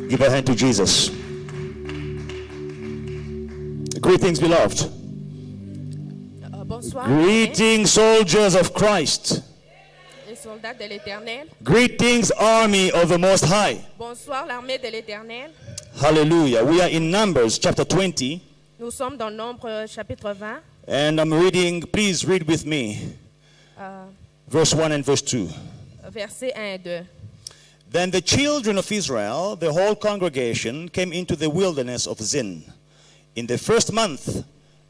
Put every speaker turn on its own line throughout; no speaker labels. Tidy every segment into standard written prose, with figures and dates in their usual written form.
Give a hand to Jesus. Greetings, beloved.
Bonsoir.
Greetings, soldiers of Christ.
Les soldats de l'Éternel.
Greetings, army of the Most High.
Bonsoir, l'armée de l'Éternel.
Hallelujah. We are in Numbers chapter 20.
Nous sommes dans Nombre chapitre 20.
And I'm reading, please read with me, verse 1 and verse 2.
Versets 1 et 2.
Then the children of Israel, the whole congregation, came into the wilderness of Zin in the first month,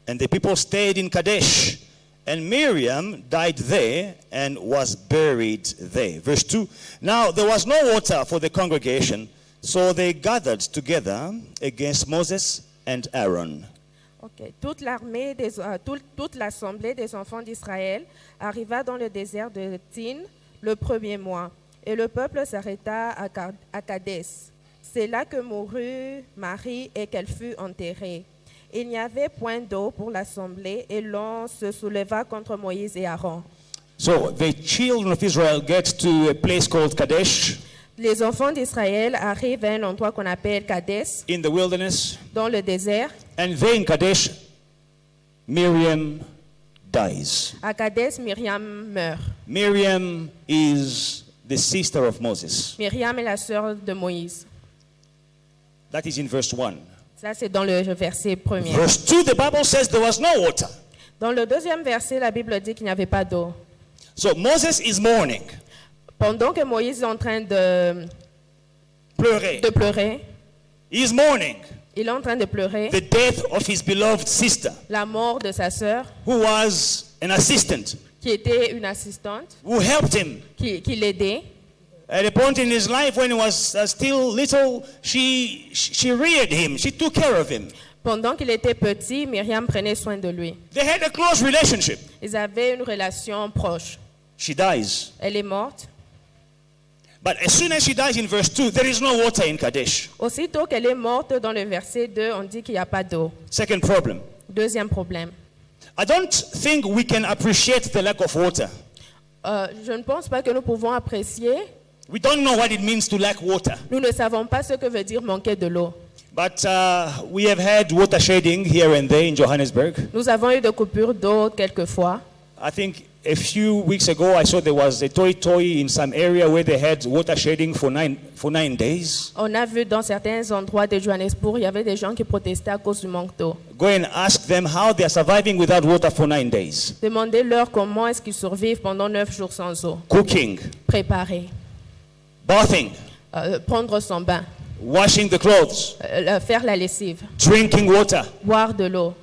and the people stayed in Kadesh. And Miriam died there and was buried there. Verse 2. Now there was no water for the congregation, so they gathered together against Moses and Aaron.
Okay. Toute l'assemblée des enfants d'Israël arriva dans le désert de Tin le premier mois, et le peuple s'arrêta à Kadès. C'est là que mourut Marie et qu'elle fut enterrée. Il n'y avait point d'eau pour l'assemblée, et l'on se souleva contre Moïse et Aaron.
So the children of Israel get to a place called Kadesh
Les enfants d'Israël arrivent à un endroit qu'on appelle Kadès,
in the wilderness.
dans le désert.
And there in Kadesh, Miriam dies.
À Kadès, Myriam meurt.
Miriam is the sister of Moses.
Myriam est la sœur de Moïse.
That is in verse 1.
Ça, c'est dans le verset premier.
Verse 2, the Bible says there was no water.
Dans le deuxième verset, la Bible dit qu'il n'y avait pas d'eau.
So Moses is mourning,
Pendant que Moïse est en train de pleurer,
He's mourning
il est en train de pleurer
the death of his beloved sister,
la mort de sa sœur,
who was an assistant,
qui était une assistante,
who helped him.
qui l'aidait.
At a point in his life when he was still little, she reared him. She took care of him.
Pendant qu'il était petit, Myriam prenait soin de lui.
They had a close relationship.
Ils avaient une relation proche.
She dies.
Elle est morte.
But as soon as she dies in verse 2, there is no water in Kadesh.
Aussitôt qu'elle est morte, dans le verset 2, on dit qu'il n'y a pas d'eau.
Second problem.
Deuxième problème.
I don't think we can appreciate the lack of water.
Je ne pense pas que nous pouvons apprécier.
We don't know what it means to lack water.
Nous ne savons pas ce que veut dire manquer de l'eau.
But we have had water shedding here and there in Johannesburg.
Nous avons eu des coupures d'eau quelquefois.
I think a few weeks ago I saw there was a toy in some area where they had water shedding for nine days.
On a vu dans certains endroits de Johannesburg, il y avait des gens qui protestaient à cause du manque d'eau.
Go and ask them how they are surviving without water for 9 days.
Demandez-leur comment est-ce qu'ils survivent pendant 9 jours sans eau.
Cooking,
Préparer,
bathing,
prendre son bain,
washing the clothes,
faire la lessive,
drinking water,
boire de l'eau,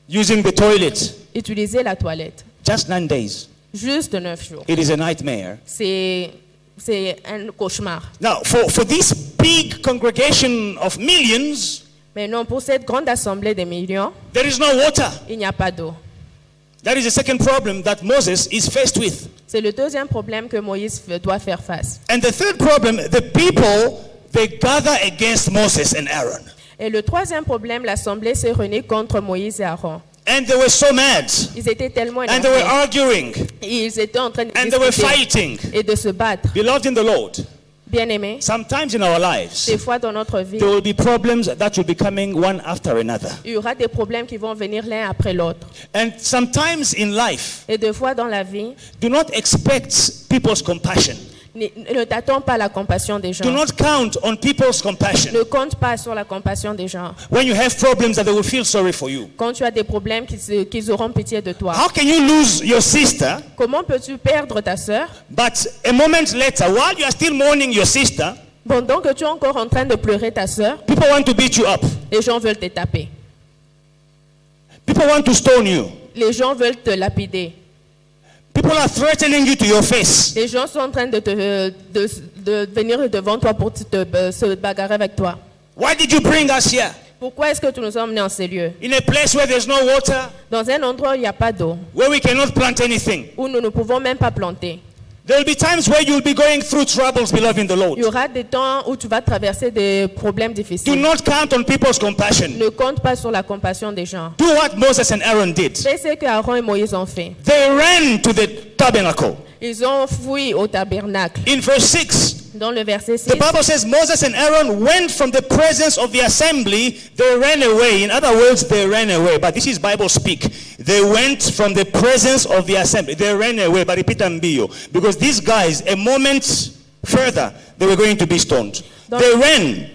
using the toilet.
utiliser la toilette.
Just 9 days.
Juste 9 jours.
It is a nightmare.
C'est un cauchemar.
Now, for this big congregation of millions,
Mais non, pour cette grande assemblée de millions,
there is no water.
il n'y a pas d'eau.
That is the second problem that Moses is faced with.
C'est le deuxième problème que Moïse doit faire face.
And the third problem, the people, they gather against Moses and Aaron.
Et le troisième problème, l'assemblée s'est réunie contre Moïse et Aaron.
And they were so mad.
Ils étaient tellement
And they were
énervés.
arguing.
Ils étaient en train de
And they were
discuter
fighting.
et de se battre.
Beloved in the Lord,
Bien-aimés,
sometimes in our lives,
des fois dans notre vie,
there will be problems that will be coming one after another.
il y aura des problèmes qui vont venir l'un après l'autre.
And sometimes in life,
Et des fois dans la vie,
do not expect people's compassion.
ne t'attends pas à la compassion des gens.
Do not count on people's compassion.
Ne compte pas sur la compassion des gens.
When you have problems that they will feel sorry for you.
Quand tu as des problèmes, qu'ils auront pitié de toi.
How can you lose your sister,
Comment peux-tu perdre ta sœur
but a moment later, while you are still mourning your sister,
pendant que tu es encore en train de pleurer ta sœur?
people want to beat you up.
Les gens veulent te taper.
People want to stone you.
Les gens veulent te lapider.
People are threatening you to your face.
Les gens sont en train de venir devant toi pour se bagarrer avec toi.
Why did you bring us here?
Pourquoi est-ce que tu nous as emmenés en ces lieux?
In a place where there's no water,
Dans un endroit où il n'y a pas d'eau,
where we cannot plant anything.
où nous ne pouvons même pas planter.
There will be times where you'll be going through troubles, beloved in the Lord.
Il y aura des temps où tu vas traverser des problèmes
Do
difficiles.
not count on people's compassion.
Ne compte pas sur la compassion des gens.
Do what Moses and Aaron did.
C'est ce que Aaron et Moïse ont fait.
They ran to the tabernacle.
Ils ont fui au tabernacle.
In verse 6,
Dans le verset 6,
The Bible says Moses and Aaron went from the presence of the assembly. They ran away. In other words, they ran away. But this is Bible speak. They went from the presence of the assembly. They ran away. But repeat ambio. Because these guys, a moment further, they were going to be stoned. They ran.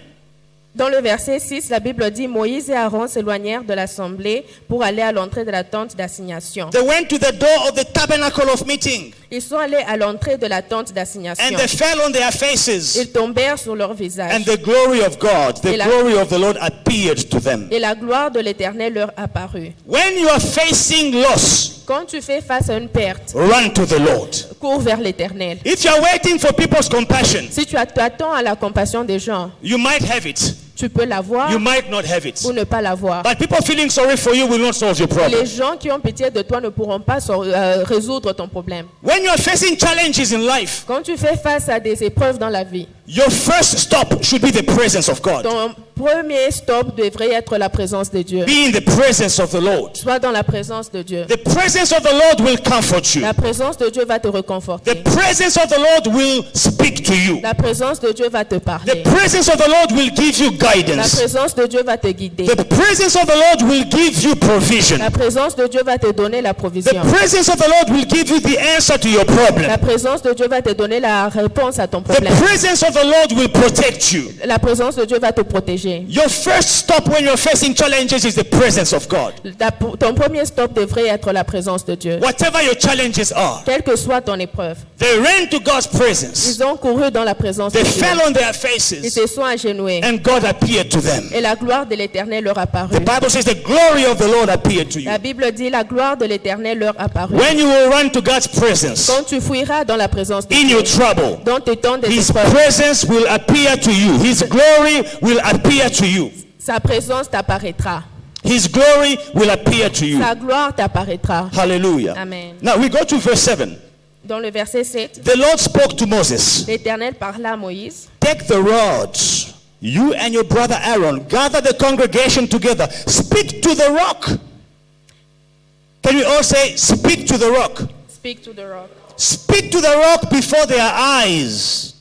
Dans le verset 6, la Bible dit, Moïse et Aaron s'éloignèrent de l'assemblée pour aller à l'entrée de la tente d'assignation.
They went to the door of the tabernacle of meeting.
Ils sont allés à l'entrée de la tente d'assignation.
And they fell on their faces.
Ils tombèrent sur leur visage.
And the glory of God, the glory of the Lord appeared to them.
Et la gloire de l'Éternel leur apparut.
When you are facing loss,
Quand tu fais face à une perte,
run to the Lord.
cours vers l'Éternel.
If you are waiting for people's compassion,
Si tu attends à la compassion des gens,
you might have it.
tu peux l'avoir
You might not have it.
ou ne pas l'avoir.
But people feeling sorry for you will not solve your problem.
Les gens qui ont pitié de toi ne pourront pas résoudre ton problème.
When you are facing challenges in life,
Quand tu fais face à des épreuves dans la vie,
your first stop should be the presence of God.
ton premier stop devrait être la présence de Dieu.
Be in the presence of the Lord.
Sois dans la présence de Dieu.
The presence of the Lord will comfort you.
La présence de Dieu va te
The
reconforter.
presence of the Lord will speak to you.
La présence de Dieu va te
The
parler.
presence of the Lord will give you
La
guidance.
présence de Dieu va te guider.
The presence of the Lord will give you provision.
La présence de Dieu va te donner la
The
provision.
presence of the Lord will give you the answer to your
La
problem.
présence de Dieu va te donner la réponse à ton
The
problème.
presence of the Lord will protect you.
La présence de Dieu va te protéger.
Your first stop when you're facing challenges is the presence of God.
Ton premier stop devrait être la présence de Dieu.
Whatever your challenges are,
Quelle que soit ton épreuve,
they ran to God's presence.
ils ont couru dans la présence de
They
Dieu.
fell on their
Ils
faces
se sont agenouillés.
and God appeared to them.
Et la gloire de l'Éternel leur apparut.
The Bible says the glory of the Lord appeared to you.
La Bible dit la gloire de l'Éternel leur apparut.
When you will run to God's presence
Quand tu fuiras dans la présence de
in
Dieu,
your trouble,
dans tes temps des
His
épreuves,
presence will appear to you. His glory will appear to you.
sa présence t'apparaîtra.
His glory will appear to you.
Sa gloire t'apparaîtra.
Hallelujah.
Amen.
Now we go to verse 7.
Dans le verset 7,
The Lord spoke to Moses.
l'Éternel parla à Moïse.
Take the rods, you and your brother Aaron, gather the congregation together. Speak to the rock. Can we all say, speak to the rock?
Speak to the rock.
Speak to the rock before their eyes,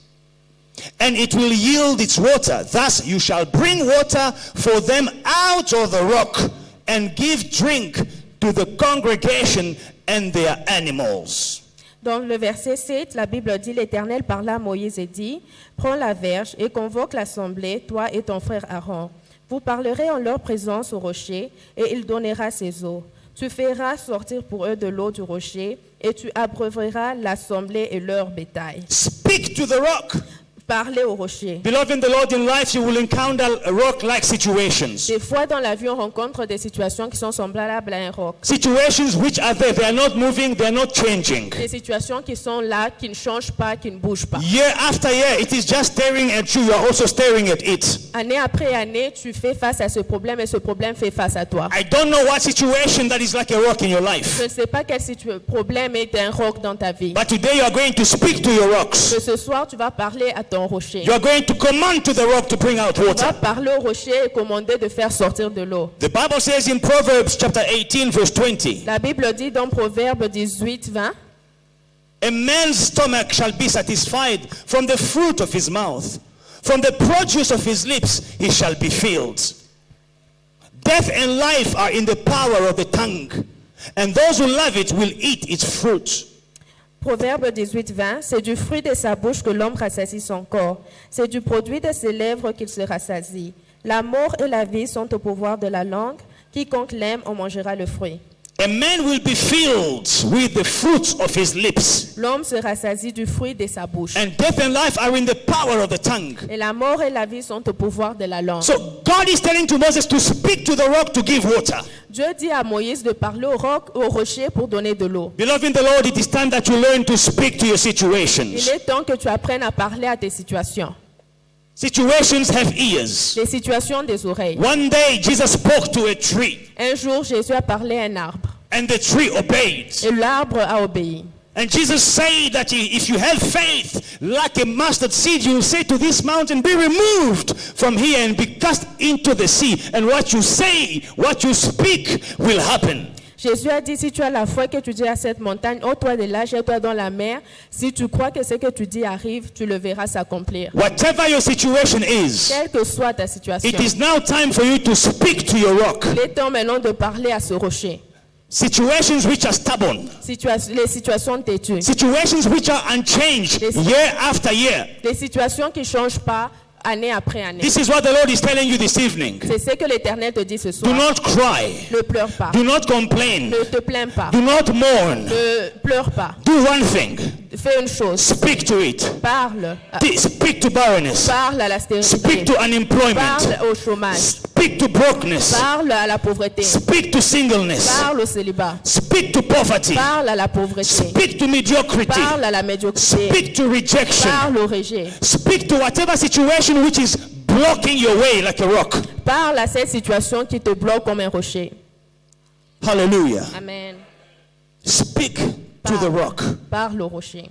and it will yield its water. Thus you shall bring water for them out of the rock, and give drink to the congregation and their animals.
Dans le verset 7, la Bible dit, l'Éternel parla à Moïse et dit, prends la verge et convoque l'assemblée, toi et ton frère Aaron. Vous parlerez en leur présence au rocher, et il donnera ses eaux. Tu feras sortir pour eux de l'eau du rocher, et tu abreuveras l'assemblée et leur bétail.
Speak to the rock.
Parlez au rocher.
Beloved in the Lord, in life you will encounter rock-like situations.
Des fois, dans la vie, on rencontre des situations qui sont semblables à un roc.
Situations which are there, they are not moving, they are not changing.
Des situations qui sont là, qui ne changent pas, qui ne bougent pas.
Year after year, it is just staring at you, you are also staring at it.
Année après année, tu fais face à ce problème et ce problème fait face à toi.
I don't know what situation that is like a rock in your
Je
life.
ne sais pas quel problème est un roc dans ta vie.
But today you are going to speak to your rocks.
Mais ce soir, tu vas parler à ton rocher.
You are going to command to the rock to bring out
Tu vas
water.
parler au rocher et commander de faire sortir de l'eau.
The Bible says in Proverbs chapter 18 verse 20,
La Bible dit dans Proverbe 18, 20,
a man's stomach shall be satisfied from the fruit of his mouth. From the produce of his lips he shall be filled. Death and life are in the power of the tongue, and those who love it will eat its fruit.
Proverbe 18, 20, c'est du fruit de sa bouche que l'homme rassasie son corps. C'est du produit de ses lèvres qu'il se rassasie. La mort et la vie sont au pouvoir de la langue. Quiconque l'aime en mangera le fruit.
A man will be filled with the fruits of his lips,
L'homme se rassasie du fruit de sa bouche.
and death and life are in the power of the tongue.
Et la mort et la vie sont au pouvoir de la langue.
So God is telling to Moses to speak to the rock to give water.
Dieu dit à Moïse de parler au roc, au rocher pour donner de l'eau.
Beloved in the Lord, it is time that you learn to speak to your
Il
situations.
est temps que tu apprennes à parler à tes situations.
Situations have ears.
Les situations ont des oreilles.
One day Jesus spoke to a tree,
Un jour, Jésus a parlé à un arbre.
and the tree obeyed.
Et l'arbre a obéi.
And Jesus said that if you have faith like a mustard seed, you will say to this mountain, be removed from here and be cast into the sea. And what you say, what you speak will happen.
Jésus a dit, si tu as la foi que tu dis à cette montagne, ôte-toi de là, jette-toi dans la mer, si tu crois que ce que tu dis arrive, tu le verras s'accomplir.
Whatever your situation is,
Quelle que soit ta situation,
it is now time for you to speak to your rock.
il est temps maintenant de parler à ce rocher.
Situations which are stubborn,
Les situations têtues,
situations which are unchanged year after year.
les situations qui ne changent pas année après année.
This is what the Lord is telling you this evening.
C'est ce que l'Éternel te dit ce
Do
soir.
not cry.
Ne pleure pas.
Do not complain.
Ne te plains pas.
Do not mourn.
Ne pleure pas.
Do one thing.
Fais une chose.
Speak to it.
Parle.
Speak to barrenness.
Parle à la
Speak
stérilité.
to unemployment.
Parle au chômage.
Speak to brokenness.
Parle à la pauvreté.
Speak to singleness.
Parle au célibat.
Speak to poverty.
Parle à la pauvreté.
Speak to mediocrity.
Parle à la médiocrité.
Speak to rejection.
Parle au rejet.
Speak to whatever situation which is blocking your way like a rock.
Parle à cette situation qui te bloque comme un rocher.
Hallelujah.
Amen.
Speak to the rock.
Parle au rocher.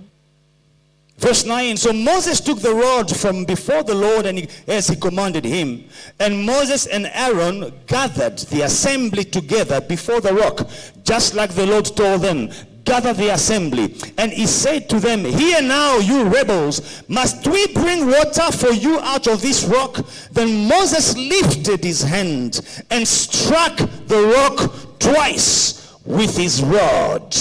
Verse 9, so Moses took the rod from before the Lord as he commanded him. And Moses and Aaron gathered the assembly together before the rock, just like the Lord told them. Gather the assembly. And he said to them, hear now, you rebels, must we bring water for you out of this rock? Then Moses lifted his hand and struck the rock twice with his rod.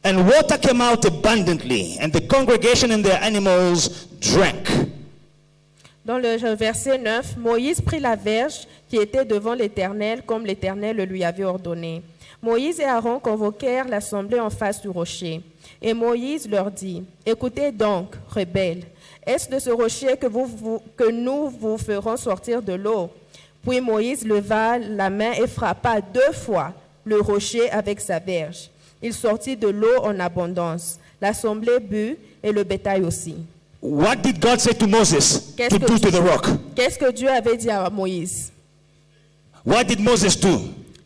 And water came out abundantly, and the congregation and their animals drank.
Dans le verset 9, Moïse prit la verge qui était devant l'Éternel, comme l'Éternel le lui avait ordonné. Moïse et Aaron convoquèrent l'assemblée en face du rocher. Et Moïse leur dit, écoutez donc, rebelles, est-ce de ce rocher que nous vous ferons sortir de l'eau? Puis Moïse leva la main et frappa 2 fois le rocher avec sa verge. Il sortit de l'eau en abondance. L'assemblée but et le bétail aussi.
What did God say to Moses to do to the rock?
Qu'est-ce que Dieu avait dit à Moïse?
What did Moses do?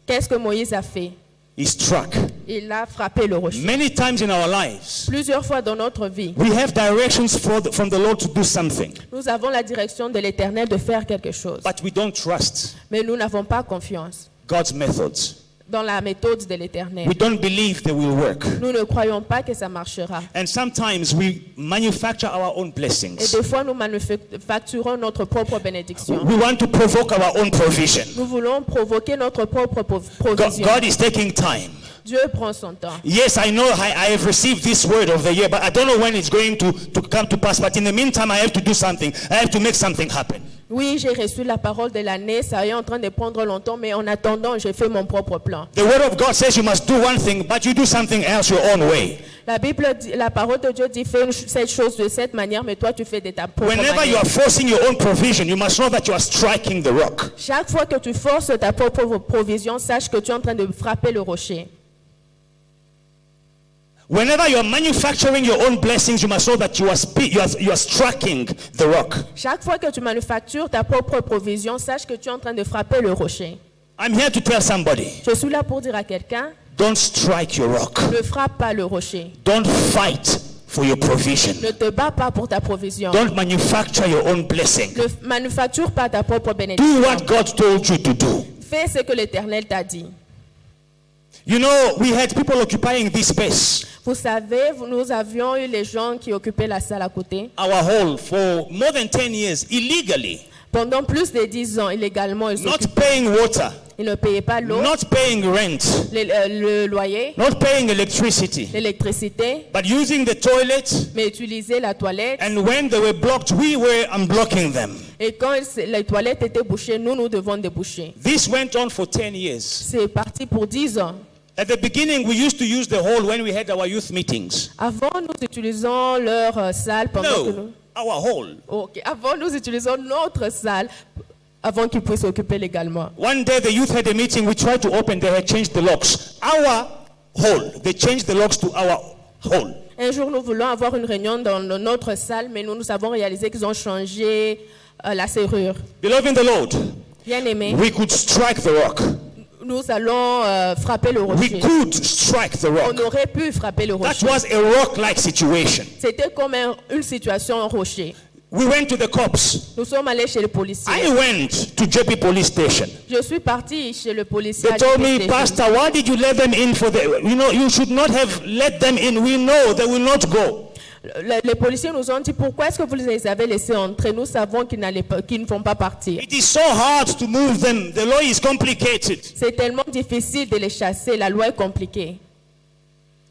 Qu'est-ce que Moïse a fait?
He struck.
Il a frappé le rocher.
Many times in our lives,
Plusieurs fois dans notre vie,
we have directions from the Lord to do something,
nous avons la direction de l'Éternel de faire quelque chose.
but we don't trust
Mais nous n'avons pas confiance
God's methods.
dans la méthode de l'Éternel.
We don't believe they will work.
Nous ne croyons pas que ça marchera.
And sometimes we manufacture our own
Et
blessings.
des fois, nous manufacturons notre propre bénédiction.
We want to provoke our own provision.
Nous voulons provoquer notre propre
God
provision.
is taking time.
Dieu prend son temps.
Yes, I know I have received this word of the year, but I don't know when it's going to come to pass. But in the meantime, I have to do something. I have to make something happen.
Oui, j'ai reçu la parole de l'année, ça est en train de prendre longtemps, mais en attendant, j'ai fait mon propre plan.
The word of God says you must do one thing, but you do something else your own way.
La Bible, la parole de Dieu dit fais cette chose de cette manière, mais toi tu fais de ta propre
Whenever you
manière.
are forcing your own provision, you must know that you are striking the rock.
Chaque fois que tu forces ta propre provision, sache que tu es en train de frapper le rocher.
Whenever you are manufacturing your own blessings, you must know that you are striking the rock.
Chaque fois que tu manufactures ta propre provision, sache que tu es en train de frapper le rocher.
I'm here to tell somebody,
Je suis là pour dire à quelqu'un,
don't strike your rock.
ne frappe pas le rocher.
Don't fight for your provision.
Ne te bats pas pour ta provision.
Don't manufacture your own blessing.
Ne manufacture pas ta propre
Do
bénédiction.
what God told you to do.
Fais ce que l'Éternel t'a dit.
You know, we had people occupying this space,
Vous savez, nous avions eu les gens qui occupaient la salle à côté.
our hall, for more than 10 years, illegally,
Pendant plus de 10 ans, illégalement, ils
not paying water,
Ils ne payaient pas l'eau,
not paying rent,
le loyer,
not paying electricity,
l'électricité,
but using the toilet.
mais utilisaient la toilette.
And when they were blocked, we were unblocking them.
Et quand les toilettes étaient bouchées, nous devons déboucher.
This went on for 10 years.
C'est parti pour 10 ans.
At the beginning, we used to use the hall when we had our youth meetings.
Avant, nous utilisons leur salle pendant que nous...
No, our hall.
Ok. Avant, nous utilisons notre salle avant qu'ils puissent s'occuper légalement.
One day, the youth had a meeting. We tried to open. They had changed the locks. Our hall. They changed the locks to our hall.
Un jour, nous voulons avoir une réunion dans notre salle, mais nous avons réalisé qu'ils ont changé la serrure.
Beloved in the Lord,
Bien aimé,
we could strike the rock.
nous allons frapper le
We
rocher.
could strike the
On
rock.
aurait pu frapper le
That
rocher.
was a rock-like situation.
C'était comme une situation rocher.
We went to the cops.
Nous sommes allés chez le policier.
I went to JP Police Station.
Je suis parti chez le policier.
They told me, Pastor, why did you let them in for the... you should not have let them in. We know they will not go.
Les policiers nous ont dit, pourquoi est-ce que vous les avez laissés entrer? Nous savons qu'ils ne vont pas partir.
It is so hard to move them. The law is complicated.
C'est tellement difficile de les chasser. La loi est compliquée.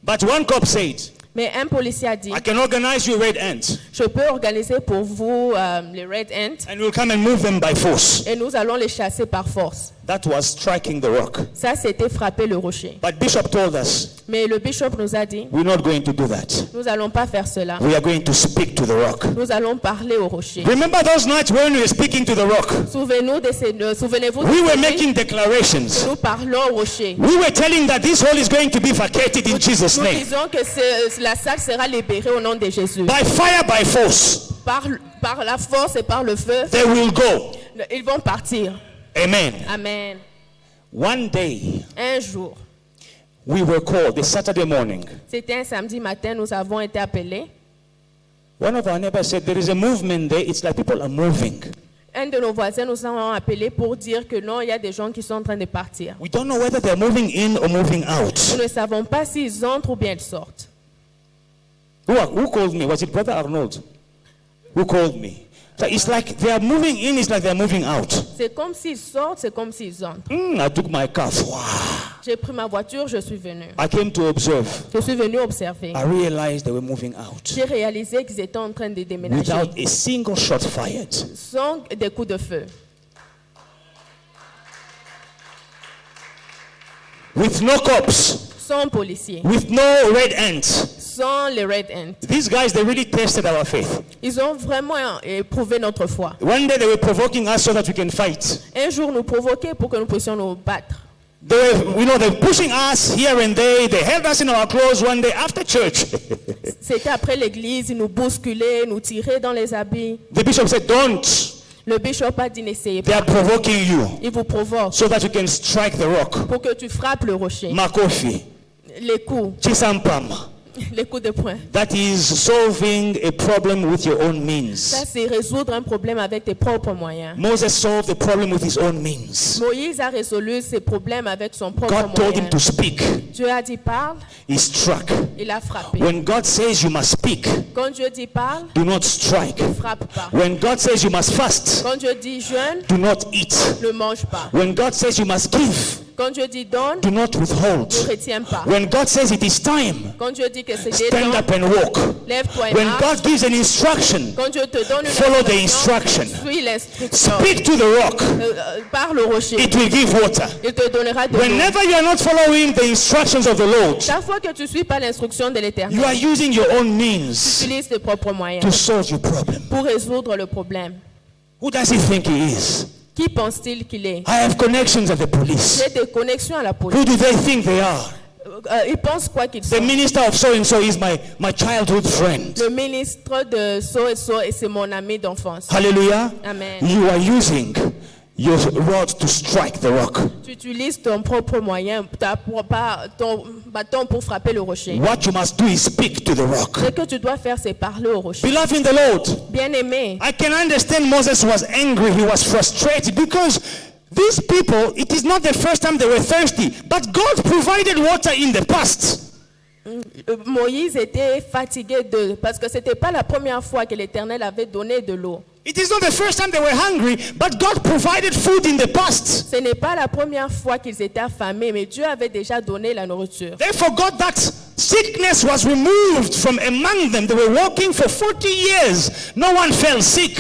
But one cop said,
Mais un policier a dit,
I can organize you red ants.
je peux organiser pour vous les Red Ants
And we'll come and move them by force.
et nous allons les chasser par force.
That was striking the rock.
Ça, c'était frapper le rocher.
But Bishop told us,
Mais le bishop nous a dit,
we're not going to do that.
nous n'allons pas faire cela.
We are going to speak to the rock.
Nous allons parler au rocher.
Remember those nights when we were speaking to the rock?
Souvenez-vous de
We were
ces nuits
making
où
declarations.
nous parlons au rocher.
We were telling that this hole is going to be vacated in Jesus'
Nous
name.
disons que la salle sera libérée au nom de Jésus.
By fire, by force,
Par la force et par le feu,
they will go.
ils vont partir.
Amen.
Amen.
One day,
Un jour,
we were called, this Saturday morning.
c'était un samedi matin, nous avons été appelés.
One of our neighbors said, there is a movement there. It's like people are moving.
Un de nos voisins nous a appelés pour dire que non, il y a des gens qui sont en train de partir.
We don't know whether they're moving in or moving out.
Nous ne savons pas s'ils entrent ou bien ils sortent.
Who called me? Was it Brother Arnold? Who called me? So it's like they are moving in, it's like they are moving out.
C'est comme s'ils sortent, c'est comme s'ils entrent.
I took my car. Wow.
J'ai pris ma voiture, je suis venu.
I came to observe.
Je suis venu observer.
I realized they were moving out
J'ai réalisé qu'ils étaient en train de déménager
without a single shot fired.
sans des coups de feu,
With no cops,
sans policiers,
with no red ants.
sans les Red Ants.
These guys, they really tested our faith.
Ils ont vraiment éprouvé notre foi.
One day they were provoking us so that we can fight.
Un jour, nous provoquaient pour que nous puissions nous battre.
They were pushing us here and there. They held us in our clothes one day after church.
C'était après l'église, ils nous bousculaient, nous tiraient dans les habits.
The bishop said, don't.
Le bishop a dit, n'essayez
They
pas.
are provoking you
Ils vous provoquent
so that you can strike the rock.
pour que tu frappes le rocher.
Makofi,
Les coups,
chisampam.
les coups de poing.
That is solving a problem with your own means.
Ça, c'est résoudre un problème avec tes propres moyens.
Moses solved the problem with his own means.
Moïse a résolu ses problèmes avec son propre
God told him
moyen.
to speak.
Dieu a dit parle,
He struck.
il a frappé.
When God says you must speak,
Quand Dieu dit parle,
do not strike.
frappe pas.
When God says you must fast,
Quand Dieu dit jeûne,
do not eat.
ne mange pas.
When God says you must give,
Quand Dieu dit donne,
do not withhold.
ne retiens pas.
When God says it is time,
Quand Dieu dit que c'est
stand
temps,
up and walk.
lève-toi et
When
marche.
God gives an instruction,
Quand Dieu te donne une
follow the
instruction,
instruction.
suis l'instruction.
Speak to the rock.
Parle au rocher.
It will give water.
Il te donnera de l'eau.
Whenever you are not following the instructions of the Lord,
Chaque fois que tu ne suis pas l'instruction de
you
l'Éternel,
are using your own means
utilise tes propres moyens
to solve your problem.
pour résoudre le problème.
Who does he think he is?
Qui pense-t-il qu'il est?
I have connections at the police.
J'ai des connexions à la police.
Who do they think they are?
Ils pensent quoi qu'ils
The
sont?
minister of so and so is my childhood friend.
Le ministre de so et c'est mon ami d'enfance.
Hallelujah.
Amen.
You are using your rod to strike the rock.
Tu utilises ton propre moyen, ton bâton pour frapper le rocher.
What you must do is speak to the rock.
Ce que tu dois faire, c'est parler au rocher.
Beloved in the Lord,
Bien-aimé,
I can understand Moses was angry, he was frustrated because these people, it is not the first time they were thirsty, but God provided water in the past.
Moïse était fatigué parce que c'était pas la première fois que l'Éternel avait donné de l'eau.
It is not the first time they were hungry, but God provided food in the past.
Ce n'est pas la première fois qu'ils étaient affamés, mais Dieu avait déjà donné la nourriture.
They forgot that sickness was removed from among them. They were walking for 40 years. No one fell sick.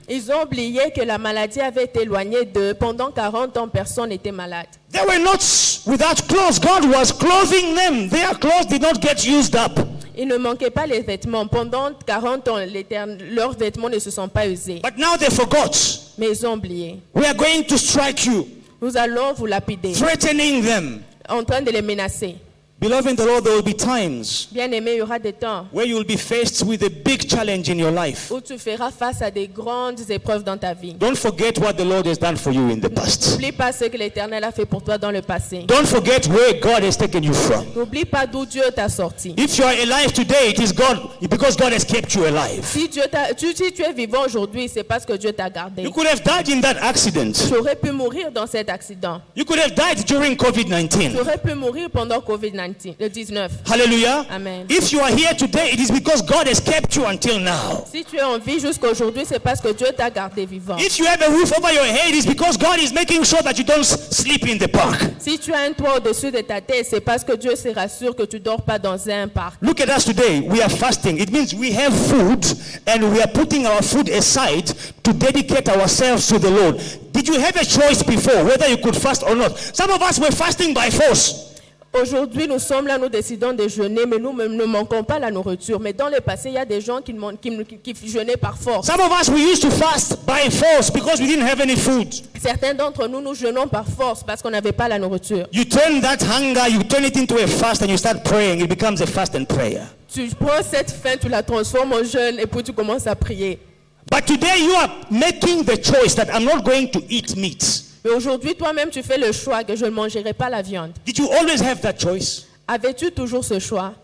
Ils ont oublié que la maladie avait été éloignée d'eux. Pendant 40 ans, personne n'était malade.
They were not without clothes. God was clothing them. Their clothes did not get used up.
Ils ne manquaient pas les vêtements. Pendant 40 ans, leurs vêtements ne se sont pas usés.
But now they forgot.
Mais ils ont oublié.
We are going to strike you,
Nous allons vous lapider.
threatening them.
En train de les menacer.
Beloved in the Lord, there will be times
Bien-aimé, il y aura des temps
where you will be faced with a big challenge in your life.
où tu feras face à des grandes épreuves dans ta vie.
Don't forget what the Lord has done for you in the past.
N'oublie pas ce que l'Éternel a fait pour toi dans le passé.
Don't forget where God has taken you from.
N'oublie pas d'où Dieu t'a sorti.
If you are alive today, it is God, because God has kept you alive.
Si tu es vivant aujourd'hui, c'est parce que Dieu t'a gardé.
You could have died in that accident.
Tu aurais pu mourir dans cet accident.
You could have died during
Tu
COVID-19.
aurais pu mourir pendant COVID-19, le 19.
Hallelujah.
Amen.
If you are here today, it is because God has kept you until now.
Si tu es en vie jusqu'à aujourd'hui, c'est parce que Dieu t'a gardé vivant.
If you have a roof over your head, it is because God is making sure that you don't sleep in the park.
Si tu as un toit au-dessus de ta tête, c'est parce que Dieu se rassure que tu dors pas dans un parc.
Look at us today. We are fasting. It means we have food and we are putting our food aside to dedicate ourselves to the Lord. Did you have a choice before whether you could fast or not? Some of us were fasting by force.
Aujourd'hui, nous sommes là, nous décidons de jeûner, mais nous ne manquons pas la nourriture. Mais dans le passé, il y a des gens qui jeûnaient par force.
Some of us, we used to fast by force because we didn't have any food.
Certains d'entre nous, nous jeûnons par force parce qu'on n'avait pas la nourriture.
You turn that hunger, you turn it into a fast and you start praying. It becomes a fast and prayer.
Tu prends cette faim, tu la transformes en jeûne et puis tu commences à prier.
But today you are making the choice that I'm not going to eat meat.
Mais aujourd'hui, toi-même, tu fais le choix que je ne mangerai pas la viande.
Did you always have that choice?
Avais-tu toujours ce choix?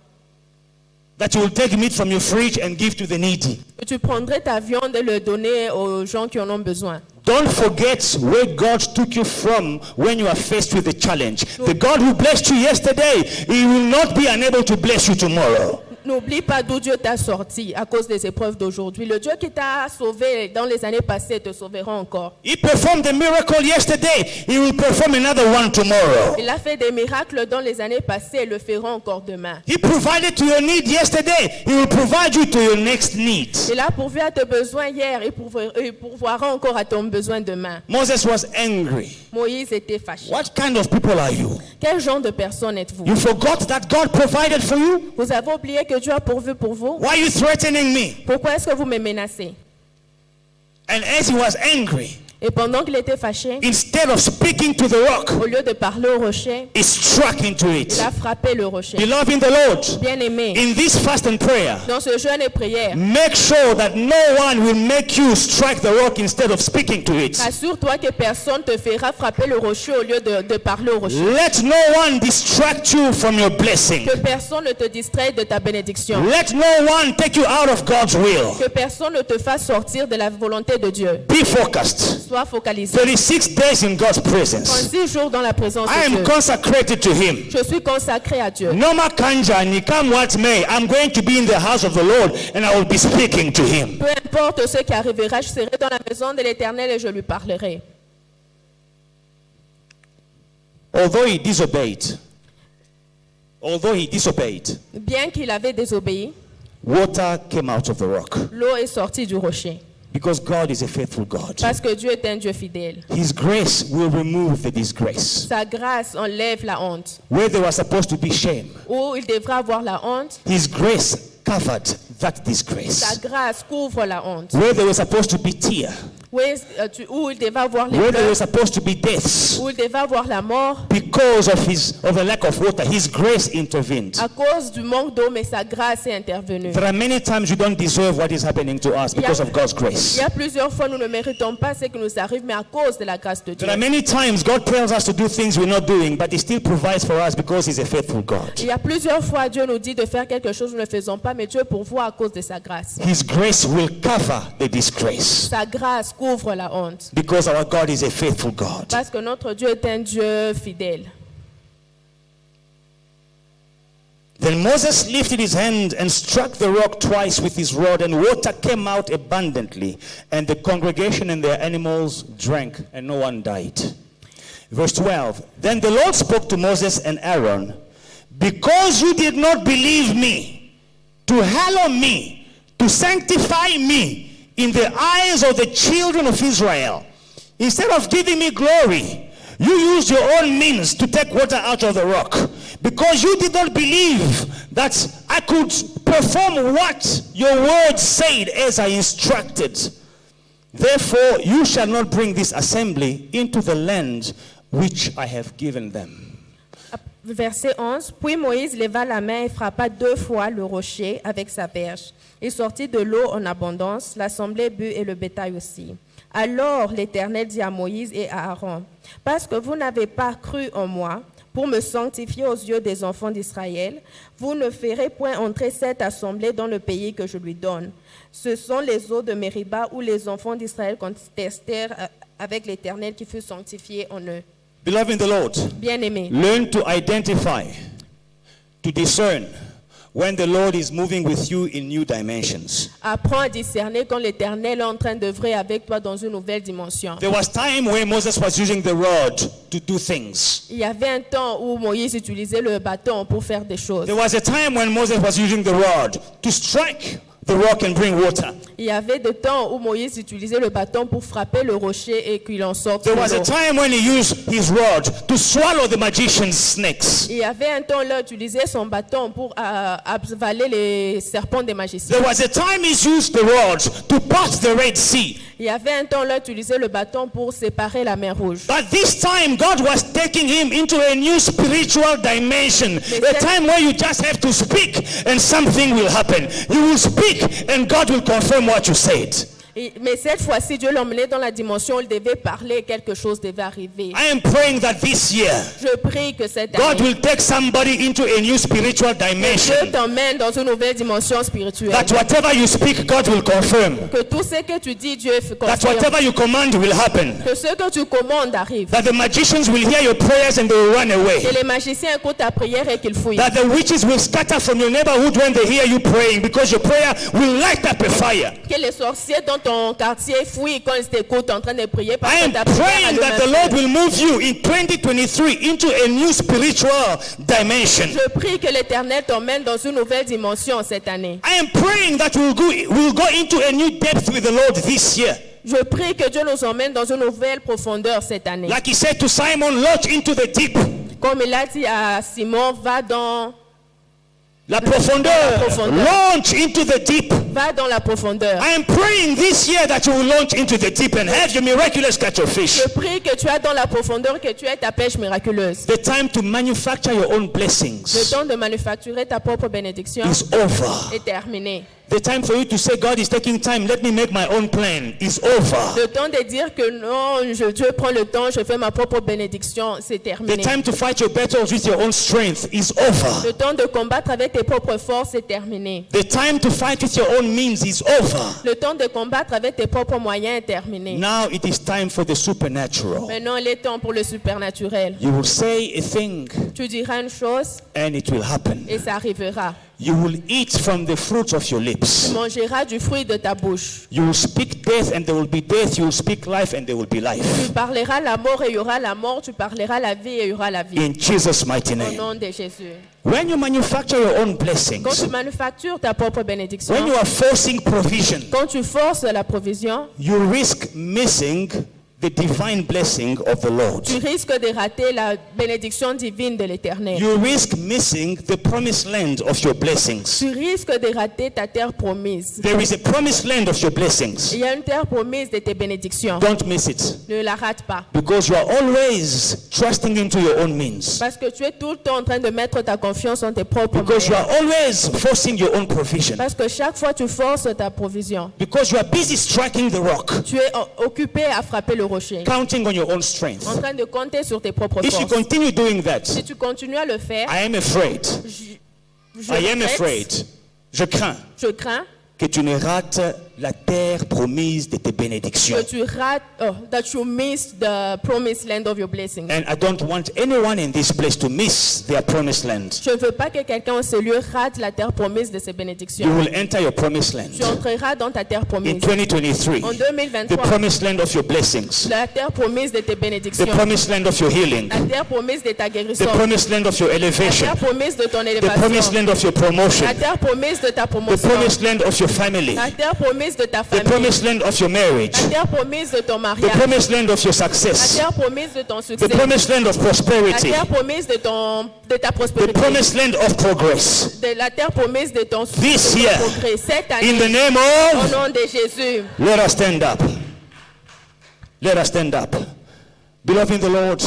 That you will take meat from your fridge and give to the needy.
Que tu prendrais ta viande et le donner aux gens qui en ont besoin.
Don't forget where God took you from when you are faced with a challenge. The God who blessed you yesterday, He will not be unable to bless you tomorrow.
N'oublie pas d'où Dieu t'a sorti à cause des épreuves d'aujourd'hui. Le Dieu qui t'a sauvé dans les années passées te sauvera encore.
He performed a miracle yesterday. He will perform another one tomorrow.
Il a fait des miracles dans les années passées et le fera encore demain.
He provided to your need yesterday. He will provide you to your next need.
Il a pourvu à tes besoins hier et pourvoira encore à ton besoin demain.
Moses was angry.
Moïse était fâché.
What kind of people are you?
Quel genre de personne êtes-vous?
You forgot that God provided for you?
Vous avez oublié que Dieu a pourvu pour vous?
Why are you threatening me?
Pourquoi est-ce que vous me menacez?
And as he was angry,
Et pendant qu'il était fâché,
instead of speaking to the rock,
au lieu de parler au rocher,
he struck into
il
it.
a frappé le rocher.
Beloved in the Lord,
Bien-aimé,
in this fast and prayer,
dans ce jeûne et prière,
make sure that no one will make you strike the rock instead of speaking to it.
assure-toi que personne te fera frapper le rocher au lieu de parler au rocher.
Let no one distract you from your blessing.
Que personne ne te distraie de ta bénédiction.
Let no one take you out of God's will.
Que personne ne te fasse sortir de la volonté de Dieu.
Be focused.
Sois focalisé.
36 days in God's presence.
36 jours dans la présence
I
de
am
Dieu.
consecrated to Him.
Je suis consacré à Dieu.
No matter come what may, I'm going to be in the house of the Lord and I will be speaking to Him.
Peu importe ce qui arrivera, je serai dans la maison de l'Éternel et je lui parlerai.
Although he disobeyed,
Bien qu'il avait désobéi,
water came out of the rock.
l'eau est sortie du rocher.
Because God is a faithful God.
Parce que Dieu est un Dieu fidèle.
His grace will remove the disgrace.
Sa grâce enlève la honte.
Where there was supposed to be shame,
Où il devra avoir la honte,
His grace covered that
sa
disgrace.
grâce couvre la honte.
Where there was supposed to be tear,
Où il devra avoir les
where there
pleurs,
was supposed to be deaths,
où il devra avoir la mort,
because of the lack of water, His grace intervened.
à cause du manque d'eau, mais sa grâce est intervenue.
There are many times you don't deserve what is happening to us because of God's
Il
grace.
y a plusieurs fois nous ne méritons pas ce qui nous arrive, mais à cause de la grâce de Dieu.
There are many times God tells us to do things we're not doing, but He still provides for us because He's a faithful God.
Il y a plusieurs fois Dieu nous dit de faire quelque chose, nous ne le faisons pas, mais Dieu pourvoit à cause de sa grâce.
His grace will cover the disgrace
Sa grâce couvre la honte.
because our God is a faithful God.
Parce que notre Dieu est un Dieu fidèle.
Then Moses lifted his hand and struck the rock twice with his rod, and water came out abundantly, and the congregation and their animals drank, and no one died. Verse 12, then the Lord spoke to Moses and Aaron, because you did not believe me, to hallow me, to sanctify me in the eyes of the children of Israel, instead of giving me glory, you used your own means to take water out of the rock, because you did not believe that I could perform what your word said as I instructed. Therefore, you shall not bring this assembly into the land which I have given them.
Verset 11. Puis Moïse leva la main et frappa 2 fois le rocher avec sa verge. Il sortit de l'eau en abondance, l'assemblée but et le bétail aussi. Alors l'Éternel dit à Moïse et à Aaron, « Parce que vous n'avez pas cru en moi, pour me sanctifier aux yeux des enfants d'Israël, vous ne ferez point entrer cette assemblée dans le pays que je lui donne. Ce sont les eaux de Mériba où les enfants d'Israël contestèrent avec l'Éternel qui fut sanctifié en eux. »
Beloved in the Lord,
Bien-aimés,
learn to identify, to discern when the Lord is moving with you in new dimensions.
apprends à discerner quand l'Éternel est en train d'œuvrer avec toi dans une nouvelle dimension.
There was time when Moses was using the rod to do things.
Il y avait un temps où Moïse utilisait le bâton pour faire des choses.
There was a time when Moses was using the rod to strike the rock and bring water.
Il y avait des temps où Moïse utilisait le bâton pour frapper le rocher et qu'il en sorte
There was a
l'eau.
time when he used his rod to swallow the magician's snakes.
Il y avait un temps où il utilisait son bâton pour avaler les serpents des magiciens.
There was a time he used the rod to part the Red Sea.
Il y avait un temps où il utilisait le bâton pour séparer la mer Rouge.
But this time, God was taking him into a new spiritual dimension. A time where you just have to speak and something will happen. You will speak and God will confirm what you said.
Mais cette fois-ci, Dieu l'emmenait dans la dimension où il devait parler, quelque chose devait arriver.
I am praying that this year,
Je prie que cette
God
année,
will take somebody into a new spiritual dimension.
Dieu t'emmène dans une nouvelle dimension spirituelle.
That whatever you speak, God will confirm.
Que tout ce que tu dis, Dieu
That
confirme.
whatever you command will happen.
Que ce que tu commandes arrive.
That the magicians will hear your prayers and they will run away.
Que les magiciens écoutent ta prière et qu'ils fuient.
That the witches will scatter from your neighborhood when they hear you praying, because your prayer will light up a fire.
Que les sorciers dans ton quartier fuient quand ils t'écoutent en train de prier parce
I
que
am
ta prière
praying
allume
that
un
the
feu.
Lord will move you in 2023 into a new spiritual dimension.
Je prie que l'Éternel t'emmène dans une nouvelle dimension cette année.
I am praying that we'll go into a new depth with the Lord this year.
Je prie que Dieu nous emmène dans une nouvelle profondeur cette année.
Like he said to Simon, launch into the deep.
Comme il a dit à Simon, va dans
La profondeur. Launch into the deep.
Va dans la profondeur.
I am praying this year that you will launch into the deep and have your miraculous catch of fish.
Je prie que tu as dans la profondeur, que tu aies ta pêche miraculeuse.
The time to manufacture your own
Le
blessings
temps de manufacturer ta propre bénédiction
is over.
est terminé.
The time for you to say, God is taking time, let me make my own plan, is over.
Le temps de dire que non, Dieu prend le temps, je fais ma propre bénédiction, c'est
The
terminé.
time to fight your battles with your own strength is over.
Le temps de combattre avec tes propres forces est terminé.
The time to fight with your own means is over.
Le temps de combattre avec tes propres moyens est terminé.
Now it is time for the supernatural.
Maintenant, il est temps pour le supernaturel.
You will say a thing
Tu diras une chose
and it will happen.
et ça arrivera.
You will eat from the fruits of your
Tu
lips.
mangeras du fruit de ta bouche.
You will speak death and there will be death. You will speak life and there will be life.
Tu parleras la mort et il y aura la mort. Tu parleras la vie et il y aura la vie.
In Jesus' mighty
Au
name.
nom de Jésus.
When you manufacture your own
Quand
blessings,
tu manufactures ta propre bénédiction,
when you are forcing provision,
quand tu forces la provision,
you risk missing the divine blessing of the Lord.
tu risques de rater la bénédiction divine de l'Éternel.
You risk missing the promised land of your blessings.
Tu risques de rater ta terre promise.
There is a promised land of your blessings.
Il y a une terre promise de tes bénédictions.
Don't miss it.
Ne la rate pas.
Because you are always trusting into your own means.
Parce que tu es tout le temps en train de mettre ta confiance en tes propres
Because you
moyens.
are always forcing your own provision.
Parce que chaque fois tu forces ta provision.
Because you are busy striking the rock,
Tu es occupé à frapper le rocher.
counting on your own
En
strength.
train de compter sur tes propres
If you
forces.
continue doing that,
Si tu continues à le faire,
I am afraid.
je
I am
regrette,
afraid. Je crains
je crains
que tu ne rates la terre promise de tes bénédictions.
que tu rates, that you miss the promised land of your blessings.
And I don't want anyone in this place to miss their promised land.
Je ne veux pas que quelqu'un en ce lieu rate la terre promise de ses
You
bénédictions.
will enter your promised
Tu
land
entreras dans ta terre
in
promise.
2023.
En
The
2023,
promised land of your blessings.
la terre promise de tes
The
bénédictions.
promised land of your healing.
La terre promise de ta
The
guérison.
promised land of your
La
elevation.
terre promise de ton
The promised
élévation.
land of your promotion.
La terre promise de ta
The
promotion.
promised land of your family.
La terre promise de ta
The
famille.
promised land of your marriage.
La terre promise de ton
The
mariage.
promised land of your
La
success.
terre promise de ton
The
succès.
promised land of
La
prosperity.
terre promise de ta
The
prospérité.
promised land of progress.
De la terre promise de ton
This
de ton
year,
progrès. Cette
in the
année,
name
au
of,
nom de Jésus.
let us stand up. Let us stand up. Beloved in the Lord,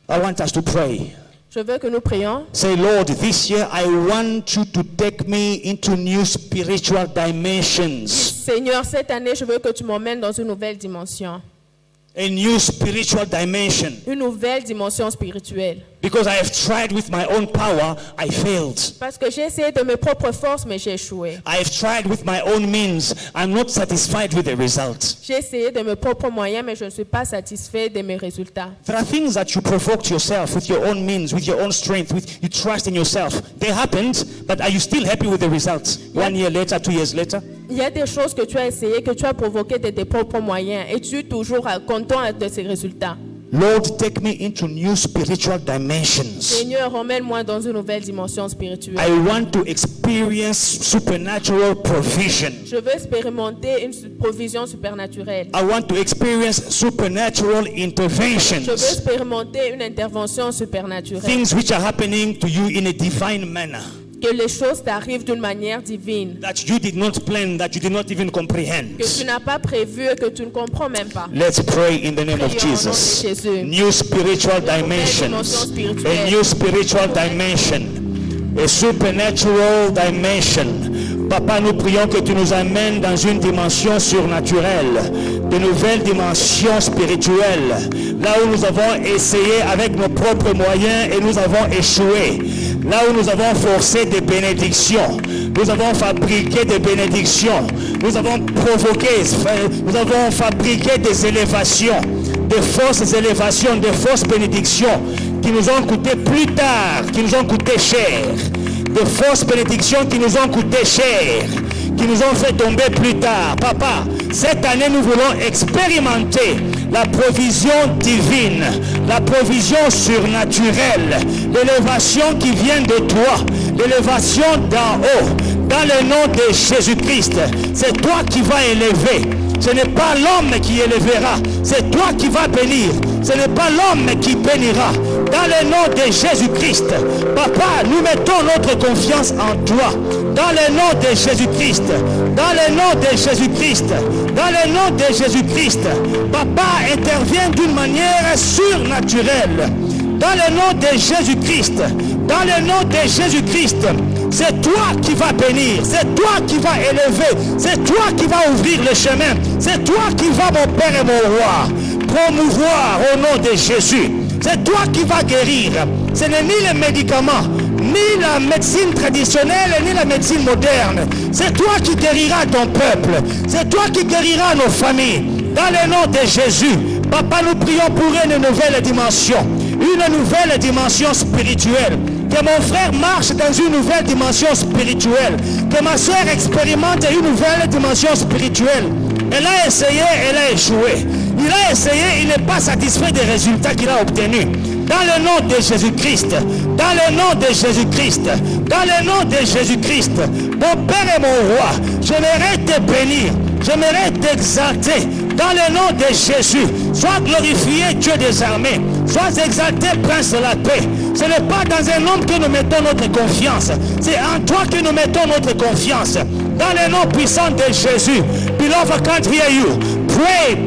I want us to pray.
Je veux que nous prions.
Say, Lord, this year I want you to take me into new spiritual dimensions.
Seigneur, cette année, je veux que tu m'emmènes dans une nouvelle dimension.
A new spiritual dimension.
Une nouvelle dimension spirituelle.
Because I have tried with my own power, I failed.
Parce que j'ai essayé de mes propres forces, mais j'ai échoué.
I have tried with my own means. I'm not satisfied with the result.
J'ai essayé de mes propres moyens, mais je ne suis pas satisfait de mes résultats.
There are things that you provoked yourself with your own means, with your own strength, with you trust in yourself. They happened, but are you still happy with the results? 1 year later, 2 years later?
Il y a des choses que tu as essayées, que tu as provoquées de tes propres moyens, et tu es toujours content de ces résultats.
Lord, take me into new spiritual dimensions.
Seigneur, emmène-moi dans une nouvelle dimension spirituelle.
I want to experience supernatural provision.
Je veux expérimenter une provision supernaturelle.
I want to experience supernatural
Je veux
interventions.
expérimenter une intervention supernaturelle.
Things which are happening to you in a divine manner.
Que les choses t'arrivent d'une manière divine.
That you did not plan, that you did not even comprehend.
Que tu n'as pas prévu et que tu ne comprends même pas.
Let's pray in the name of
Prions au nom de
Jesus.
Jésus.
New spiritual dimensions. A new spiritual dimension. A supernatural dimension. Papa, nous prions que tu nous amènes dans une dimension surnaturelle, de nouvelles dimensions spirituelles, là où nous avons essayé avec nos propres moyens et nous avons échoué, là où nous avons forcé des bénédictions, nous avons fabriqué des bénédictions, nous avons provoqué, nous avons fabriqué des élévations, des fausses élévations, des fausses bénédictions qui nous ont coûté plus tard, qui nous ont coûté cher. De fausses bénédictions qui nous ont coûté cher, qui nous ont fait tomber plus tard. Papa, cette année nous voulons expérimenter la provision divine, la provision surnaturelle, l'élévation qui vient de toi, l'élévation d'en haut, dans le nom de Jésus-Christ. C'est toi qui vas élever. Ce n'est pas l'homme qui élèvera, c'est toi qui vas bénir. Ce n'est pas l'homme qui bénira. Dans le nom de Jésus-Christ, Papa, nous mettons notre confiance en toi. Dans le nom de Jésus-Christ, dans le nom de Jésus-Christ, dans le nom de Jésus-Christ, Papa intervient d'une manière surnaturelle. Dans le nom de Jésus-Christ, dans le nom de Jésus-Christ, c'est toi qui vas bénir, c'est toi qui vas élever, c'est toi qui vas ouvrir le chemin, c'est toi qui vas, mon Père et mon Roi, promouvoir au nom de Jésus. C'est toi qui vas guérir. Ce n'est ni les médicaments, ni la médecine traditionnelle, ni la médecine moderne. C'est toi qui guériras ton peuple. C'est toi qui guériras nos familles. Dans le nom de Jésus, Papa, nous prions pour une nouvelle dimension spirituelle. Que mon frère marche dans une nouvelle dimension spirituelle. Que ma soeur expérimente une nouvelle dimension spirituelle. Elle a essayé, elle a échoué. Il a essayé, il n'est pas satisfait des résultats qu'il a obtenus. Dans le nom de Jésus-Christ, dans le nom de Jésus-Christ, dans le nom de Jésus-Christ, mon Père et mon Roi, j'aimerais te bénir, j'aimerais t'exalter. Dans le nom de Jésus, sois glorifié Dieu des armées, sois exalté Prince de la paix. Ce n'est pas dans un homme que nous mettons notre confiance, c'est en toi que nous mettons notre confiance. Dans le nom puissant de Jésus, beloved, I can't hear you. Pray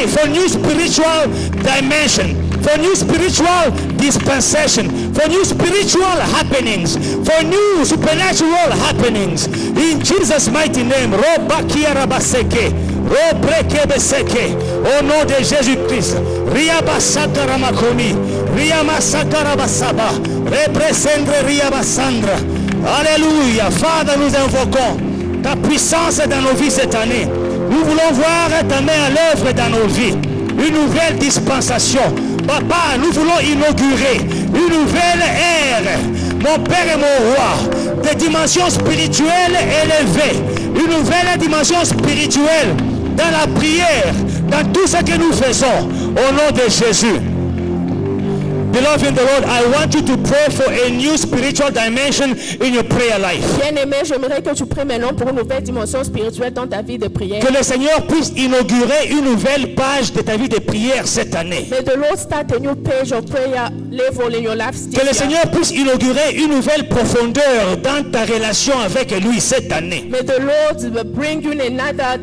for new spiritual dimension, for new spiritual dispensation, for new spiritual happenings, for new supernatural happenings. In Jesus' mighty name, au nom de Jésus-Christ, Alléluia. Father, nous invoquons ta puissance dans nos vies cette année. Nous voulons voir ta main à l'œuvre dans nos vies. Une nouvelle dispensation. Papa, nous voulons inaugurer une nouvelle ère. Mon Père et mon Roi, des dimensions spirituelles élevées. Une nouvelle dimension spirituelle dans la prière, dans tout ce que nous faisons. Au nom de Jésus. Beloved in the Lord, I want you to pray for a new spiritual dimension in your prayer life.
Bien-aimé, j'aimerais que tu pries maintenant pour une nouvelle dimension spirituelle dans ta vie de prière.
Que le Seigneur puisse inaugurer une nouvelle page de ta vie de prière cette année.
May the Lord start a new page of prayer level in your life this
Que le
year.
Seigneur puisse inaugurer une nouvelle profondeur dans ta relation avec lui cette année.
May the Lord bring you another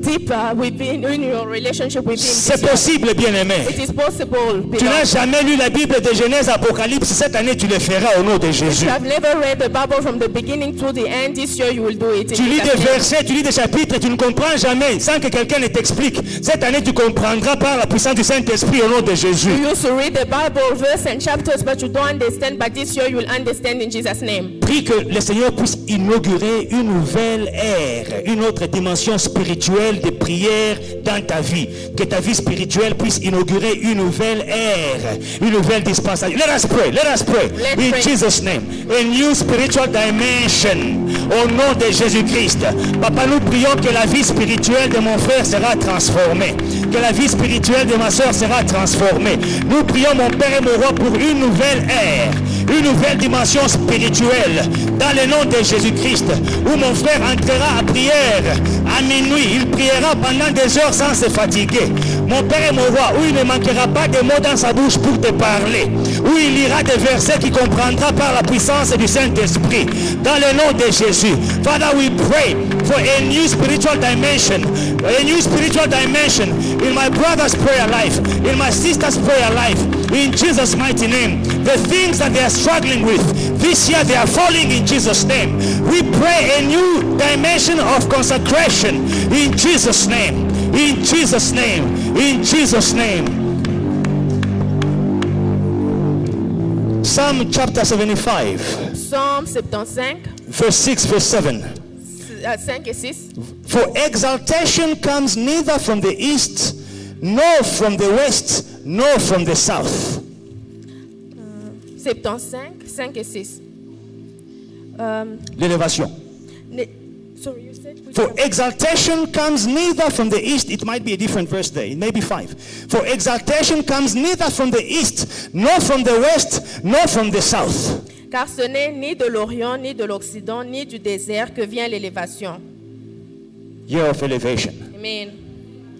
deeper within in your relationship with Him.
C'est
this year.
possible, bien-aimé.
It is possible.
Tu n'as
beloved.
jamais lu la Bible Bible de Genèse à Apocalypse, cette année tu le feras au nom de
If
Jésus.
you have never read the Bible from the beginning to the end, this year you will do it.
Tu lis des versets, tu lis des chapitres, tu ne comprends jamais sans que quelqu'un ne t'explique. Cette année tu comprendras par la puissance du Saint-Esprit au nom de Jésus.
You used to read the Bible verse and chapters, but you don't understand. But this year you will understand in Jesus' name.
Prie que le Seigneur puisse inaugurer une nouvelle ère, une autre dimension spirituelle de prière dans ta vie. Que ta vie spirituelle puisse inaugurer une nouvelle ère, une nouvelle dispensation. Let us pray, let us pray.
Let's
In
pray.
Jesus' name. A new spiritual dimension. Au nom de Jésus-Christ. Papa, nous prions que la vie spirituelle de mon frère sera transformée. Que la vie spirituelle de ma soeur sera transformée. Nous prions, mon Père et mon Roi, pour une nouvelle ère, une nouvelle dimension spirituelle, dans le nom de Jésus-Christ, où mon frère entrera à prière à minuit. Il priera pendant des heures sans se fatiguer. Mon Père et mon Roi, où il ne manquera pas de mots dans sa bouche pour te parler, où il lira des versets qu'il comprendra par la puissance du Saint-Esprit, dans le nom de Jésus. Father, we pray for a new spiritual dimension in my brother's prayer life, in my sister's prayer life, in Jesus' mighty name. The things that they are struggling with this year, they are falling in Jesus' name. We pray a new dimension of consecration in Jesus' name, in Jesus' name, in Jesus' name. Psalm chapter 75,
Psaume 75,
verse 6, verse 7.
5 et 6.
For exaltation comes neither from the east, nor from the west, nor from the south.
75, 5 et 6.
L'élévation.
Sorry, you said which
For
one?
exaltation comes neither from the east. It might be a different verse there. It may be 5. For exaltation comes neither from the east, nor from the west, nor from the south.
Car ce n'est ni de l'Orient, ni de l'Occident, ni du désert que vient l'élévation.
Year of elevation.
Amen.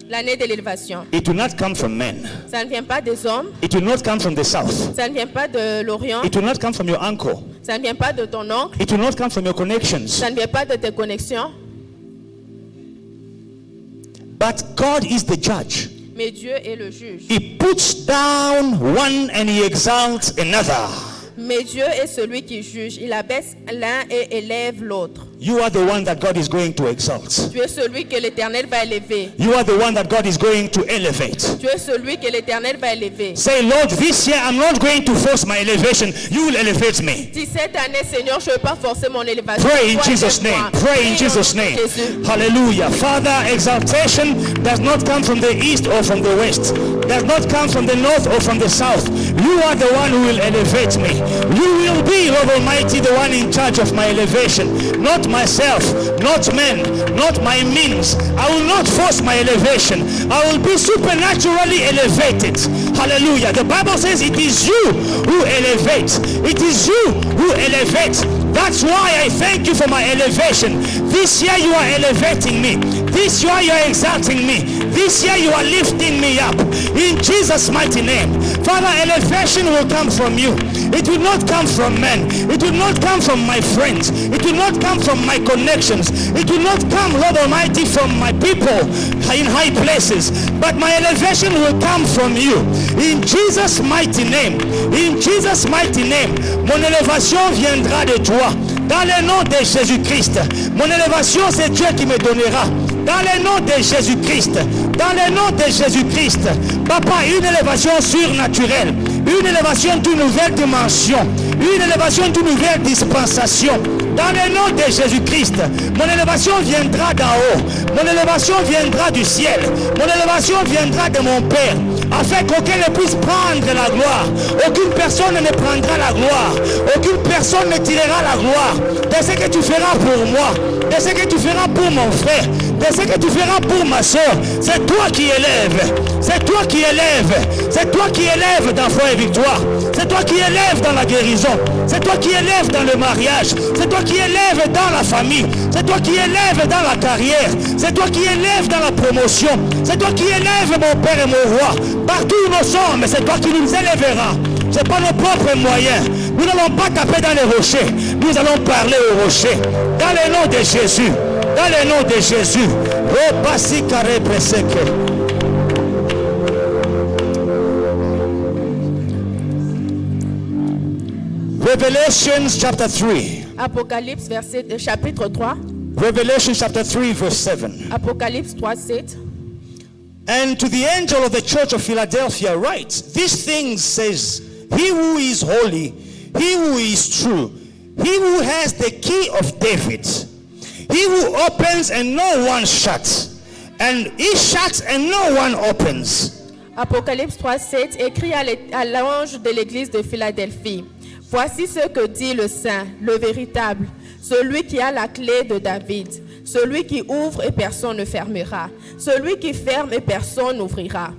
L'année de l'élévation.
It will not come from men.
Ça ne vient pas des hommes,
It will not come from the south.
ça ne vient pas de l'Orient,
It will not come from your uncle.
ça ne vient pas de ton oncle,
It will not come from your connections.
ça ne vient pas de tes connexions,
But God is the judge.
mais Dieu est le juge.
He puts down one and he exalts another.
Mais Dieu est celui qui juge. Il abaisse l'un et élève l'autre.
You are the one that God is going to exalt.
Tu es celui que l'Éternel va élever.
You are the one that God is going to elevate.
Tu es celui que l'Éternel va élever.
Say, Lord, this year I'm not going to force my elevation. You will elevate me.
Si cette année, Seigneur, je ne veux pas forcer mon élévation.
Pray in
Toi,
Jesus'
élève-moi.
name. Pray in
Prie au
Jesus'
nom de
name.
Jésus.
Hallelujah. Father, exaltation does not come from the east or from the west. Does not come from the north or from the south. You are the one who will elevate me. You will be, Lord Almighty, the one in charge of my elevation. Not myself, not men, not my means. I will not force my elevation. I will be supernaturally elevated. Hallelujah. The Bible says it is you who elevate. It is you who elevate. That's why I thank you for my elevation. This year you are elevating me. This year you are exalting me. This year you are lifting me up. In Jesus' mighty name. Father, elevation will come from you. It will not come from men. It will not come from my friends. It will not come from my connections. It will not come, Lord Almighty, from my people in high places. But my elevation will come from you. In Jesus' mighty name. In Jesus' mighty name. Mon élévation viendra de toi. Dans le nom de Jésus-Christ. Mon élévation, c'est Dieu qui me donnera. Dans le nom de Jésus-Christ. Dans le nom de Jésus-Christ. Papa, une élévation surnaturelle. Une élévation d'une nouvelle dimension. Une élévation d'une nouvelle dispensation. Dans le nom de Jésus-Christ. Mon élévation viendra d'en haut. Mon élévation viendra du ciel. Mon élévation viendra de mon Père. Afin qu'aucun ne puisse prendre la gloire. Aucune personne ne prendra la gloire. Aucune personne ne tirera la gloire de ce que tu feras pour moi, de ce que tu feras pour mon frère, de ce que tu feras pour ma soeur. C'est toi qui élèves. C'est toi qui élèves. C'est toi qui élèves dans foi et victoire. C'est toi qui élèves dans la guérison. C'est toi qui élèves dans le mariage. C'est toi qui élèves dans la famille. C'est toi qui élèves dans la carrière. C'est toi qui élèves dans la promotion. C'est toi qui élèves mon Père et mon Roi. Partout où nous sommes, c'est toi qui nous élèveras. Ce n'est pas nos propres moyens. Nous n'allons pas taper dans les rochers. Nous allons parler aux rochers. Dans le nom de Jésus. Dans le nom de Jésus. Oh, Basi Kare Preseke. Revelation chapter 3.
Apocalypse chapitre 3.
Revelation chapter 3 verse 7.
Apocalypse 3, 7.
And to the angel of the church of Philadelphia write, these things says, he who is holy, he who is true, he who has the key of David, he who opens and no one shuts, and he shuts and no one opens.
Apocalypse 3, 7, écrit à l'ange de l'église de Philadelphie. Voici ce que dit le Saint, le véritable, celui qui a la clé de David, celui qui ouvre et personne ne fermera, celui qui ferme et personne n'ouvrira.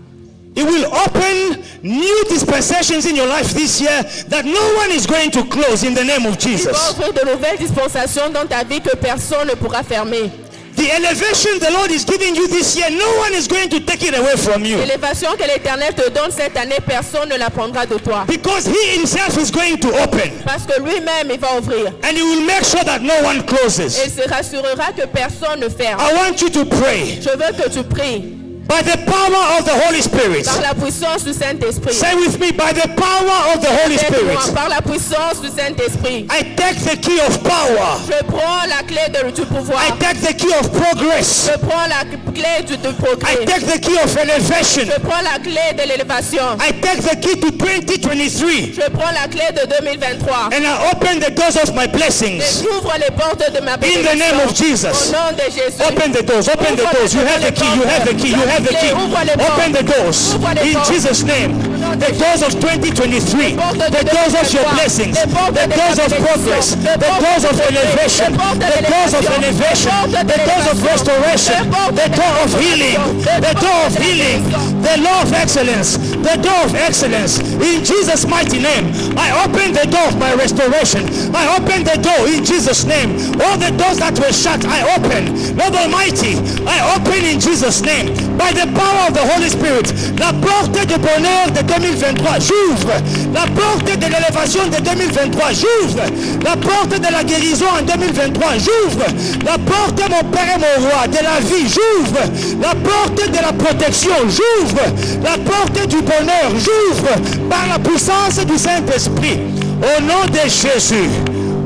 It will open new dispensations in your life this year that no one is going to close in the name of
Il va
Jesus.
ouvrir de nouvelles dispensations dans ta vie que personne ne pourra fermer.
The elevation the Lord is giving you this year, no one is going to take it away from you.
L'élévation que l'Éternel te donne cette année, personne ne la prendra de toi.
Because He Himself is going to open.
Parce que lui-même, il va ouvrir.
And He will make sure that no one
Et
closes.
il se rassurera que personne ne ferme.
I want you to pray
Je veux que tu pries
by the power of the Holy Spirit.
par la puissance du Saint-Esprit.
Say with me, by the power of the Holy
Aide-moi,
Spirit.
par la puissance du Saint-Esprit.
I take the key of power.
Je prends la clé du pouvoir.
I take the key of progress.
Je prends la clé du
I
progrès.
take the key of elevation.
Je prends la clé de l'élévation.
I take the key to 2023.
Je prends la clé de 2023.
And I open the doors of my
Et
blessings.
j'ouvre les portes de ma
In the name of
bénédiction.
Jesus.
Au nom de Jésus.
Open the doors. Open the doors. You have the key. You have the key. You have the key. Open the doors. In Jesus' name. The doors of 2023. The doors of your blessings. The doors of progress. The doors of elevation. The doors of elevation. The doors of restoration. The door of healing. The door of healing. The law of excellence. The door of excellence. In Jesus' mighty name. I open the door of my restoration. I open the door in Jesus' name. All the doors that were shut, I open. Lord Almighty, I open in Jesus' name. By the power of the Holy Spirit, la porte du bonheur de 2023, j'ouvre. La porte de l'élévation de 2023, j'ouvre. La porte de la guérison en 2023, j'ouvre. La porte, mon Père et mon Roi, de la vie, j'ouvre. La porte de la protection, j'ouvre. La porte du bonheur, j'ouvre. Par la puissance du Saint-Esprit. Au nom de Jésus.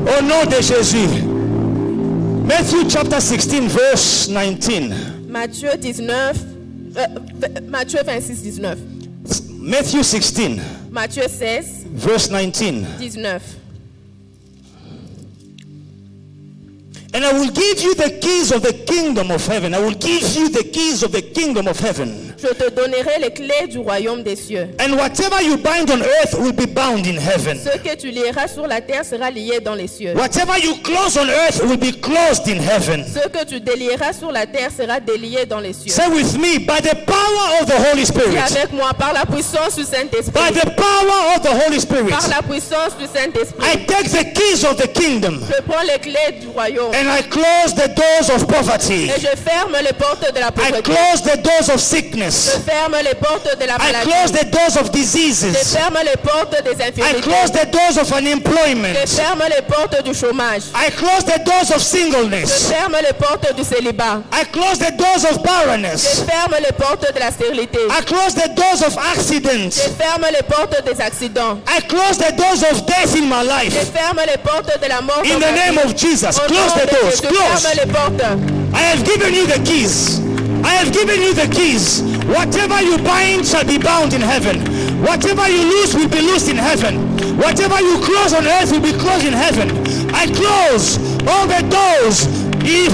Au nom de Jésus. Matthew chapter 16, verse 19.
Matthieu 26, 19.
Matthew 16,
Matthieu 16,
verse 19.
19.
And I will give you the keys of the kingdom of heaven. I will give you the keys of the kingdom of heaven.
Je te donnerai les clés du royaume des cieux.
And whatever you bind on earth will be bound in heaven.
Ce que tu lieras sur la terre sera lié dans les cieux.
Whatever you close on earth will be closed in heaven.
Ce que tu délieras sur la terre sera délié dans les cieux.
Say with me, by the power of the Holy
Dis
Spirit.
avec moi, par la puissance du
By
Saint-Esprit.
the power of the Holy Spirit.
Par la puissance du Saint-Esprit.
I take the keys of the kingdom.
Je prends les clés du royaume.
And I close the doors of poverty.
Et je ferme les portes de la
I
pauvreté.
close the doors of
Je
sickness.
ferme les portes de la
I
maladie.
close the doors of
Je
diseases.
ferme les portes des
I
infirmités.
close the doors of
Je
unemployment.
ferme les portes du chômage.
I close the doors of
Je
singleness.
ferme les portes du célibat.
I close the doors of
Je
barrenness.
ferme les portes de la stérilité.
I close the doors of
Je
accidents.
ferme les portes des accidents.
I close the doors of death in my
Je
life.
ferme les portes de la mort.
In
dans
the
ma
name
vie.
of Jesus,
Au
close
nom
the
de
doors.
Jésus,
Close.
ferme les portes.
I have given you the keys. I have given you the keys. Whatever you bind shall be bound in heaven. Whatever you loose will be loosed in heaven. Whatever you close on earth will be closed in heaven. I close all the doors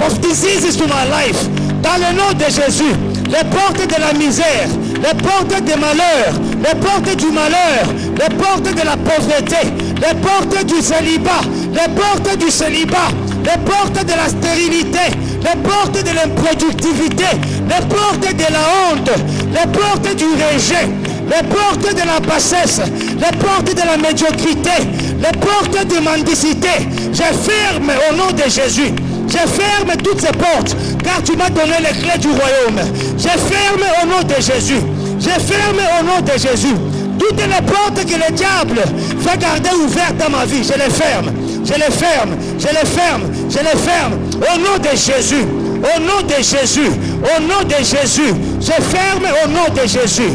of diseases to my life. Dans le nom de Jésus, les portes de la misère, les portes des malheurs, les portes du malheur, les portes de la pauvreté, les portes du célibat, les portes du célibat, les portes de la stérilité, les portes de l'improductivité, les portes de la honte, les portes du rejet, les portes de la bassesse, les portes de la médiocrité, les portes de mendicité. Je ferme au nom de Jésus. Je ferme toutes ces portes, car tu m'as donné les clés du royaume. Je ferme au nom de Jésus. Je ferme au nom de Jésus. Toutes les portes que le diable fait garder ouvertes dans ma vie, je les ferme. Je les ferme. Je les ferme. Je les ferme. Au nom de Jésus. Au nom de Jésus. Au nom de Jésus. Je ferme au nom de Jésus.